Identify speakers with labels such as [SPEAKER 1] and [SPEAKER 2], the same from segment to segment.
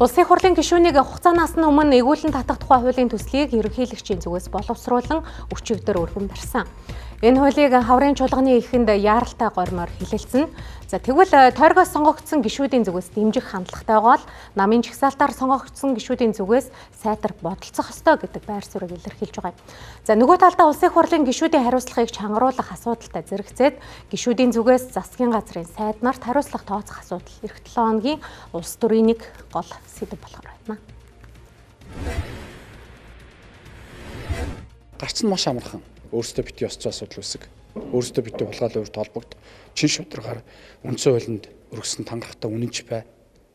[SPEAKER 1] Улсын хурлын гишүүнийг хугацаанаас нь өмнө эгүүлэн татах тухай хуулийн төслийг ерөнхийлөгчийн зүгээс боловсруулан өчигдөр өргөн барьсан. Энэ хуулийг хаврын чуулганы эхэнд яаралтай гормоор хэлэлцэн. Тэгвэл тойргоос сонгогдсон гишүүдийн зүгээс дэмжих хандлагатай бол намын жагсаалтаар сонгогдсон гишүүдийн зүгээс сайтар бодолцох ёстой гэдэг байр суурийг илэрхийлж байгаа. Нөгөө талдаа улсын хурлын гишүүдийн хариуцлагыг чангаруулах асуудалтай зэрэгцээд гишүүдийн зүгээс засгийн газрын сайд нарт хариуцлага тооцох асуудал эх 7 хоногийн улс төрийн нэг гол сэдэв болохоор байна.
[SPEAKER 2] Гарц нь маш амархан. Өөрсдөө битгий ёс зүйн асуудал үүсэг. Өөрсдөө битгий хулгайлан өөрт холбогд чин шударгаар үндсэн хуулинд өргөсөн тангахтай үнэнч бай.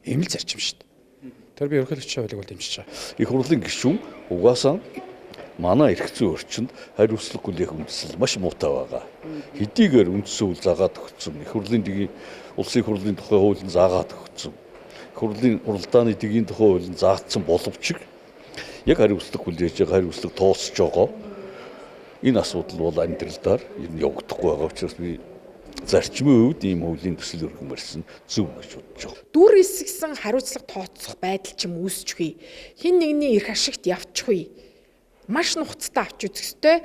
[SPEAKER 2] Ийм л зарчим шүү дээ. Тэр би ерөнхийлөгчийн хуулийг бол дэмжиж байгаа.
[SPEAKER 3] Их хурлын гишүүн угаасаа манай эрх зүйн орчинд хариуцлага хүлээх үндэслэл маш муутай байгаа. Хэдийгээр үндсэн хууль заагаад өгсөн. Их хурлын улсын хурлын тухай хууль заагаад өгсөн. Их хурлын уралдааны дэгийн тухай хууль заагдсан боловч яг хариуцлага хүлээж байгаа, хариуцлага тооцож байгаа. Энэ асуудал бол амьдралдаар ер нь явагдахгүй байгаа учраас би зарчмын үед ийм хуулийн төсөл өргөн барьсан зөв гэж бодож байгаа.
[SPEAKER 4] Дүр эсгсэн хариуцлага тооцох байдал ч юм үүсчихвээ. Хин нэгний эрх ашигт явчихвээ. Маш нухацтай авч үзэх ёстой.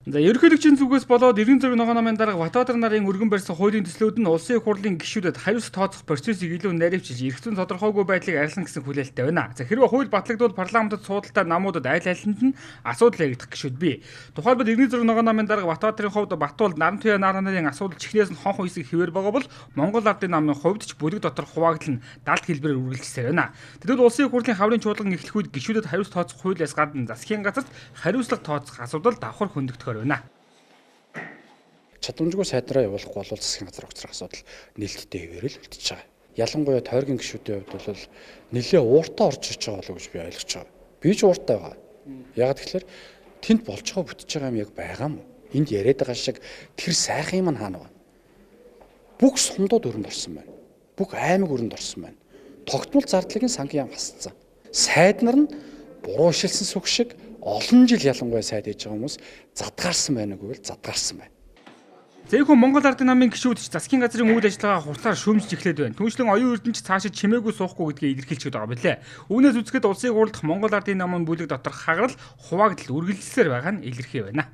[SPEAKER 5] Ерөнхийлөгчийн зүгээс болоод 96 ногоо намын дарга Батбаатар нарын өргөн барьсан хуулийн төслүүд нь улсын хурлын гишүүдэд хариуцлага тооцох процессыг илүү наривчилж эрх зүйн тодорхойгүй байдлыг арилсан гэсэн хүлээлттэй байна. Хэрвээ хууль батлагдвал парламентод суудалтай намуудад аль алинд нь асуудал яригдах гишүүд бий. Тухайлбал 96 ногоо намын дарга Батбаатарын хувьд Батуул Нарантуяа нарын асуудал чихнээс нь хонхон хэсэг хэвээр байгаа бол Монгол Ардын намын хувьд ч бүлэг дотор хуваагдал нь далд хэлбэрээр үргэлжилсээр байна. Тэгвэл улсын хурлын хаврын чуулган эхлэх үед гишүүдэд хариуц тооцох хуулиас гадна засгийн газарт хариуцлага тооцох асуудал давхар хөндөгдөхөөр байна.
[SPEAKER 2] Чадамжгүй сайдраа явуулахгүй бол засгийн газар огцрох асуудал нээлттэй хэвээрэл үлдчихэж байгаа. Ялангуяа тойргийн гишүүдийн хувьд бол нэлээ ууртаа орж ирж байгаа болов уу гэж би ойлгож байгаа. Би ч ууртаа байгаа. Ягаад гэвэл тэнд болж байгаа бүтэж байгаа юм яг байгаа юм. Энд яриад байгаа шиг тэр сайхан юм хаана байна? Бүх сумдууд өрөнд орсон байна. Бүх аймаг өрөнд орсон байна. Тогтмол зардлын сангийн яам хасцсан. Сайд нар нь буруу ишилсэн сүх шиг олон жил ялангуяа сайд хийж байгаа хүмүүс задгаарсан байна гэвэл задгаарсан байна.
[SPEAKER 5] Зэйхүү Монгол Ардын намын гишүүд ч засгийн газрын үйл ажиллагаа хурцаар шүүмжиж эхлээд байна. Түүнчлэн оюун эрдэнэч цаашид чимээгүй суухгүй гэдгийг илэрхийлж байгаа билээ. Үүнээс үзэхэд улсын хурлд Монгол Ардын намын бүлэг дотор хагарал хуваагдал үргэлжилсээр байгаа нь илэрхий байна.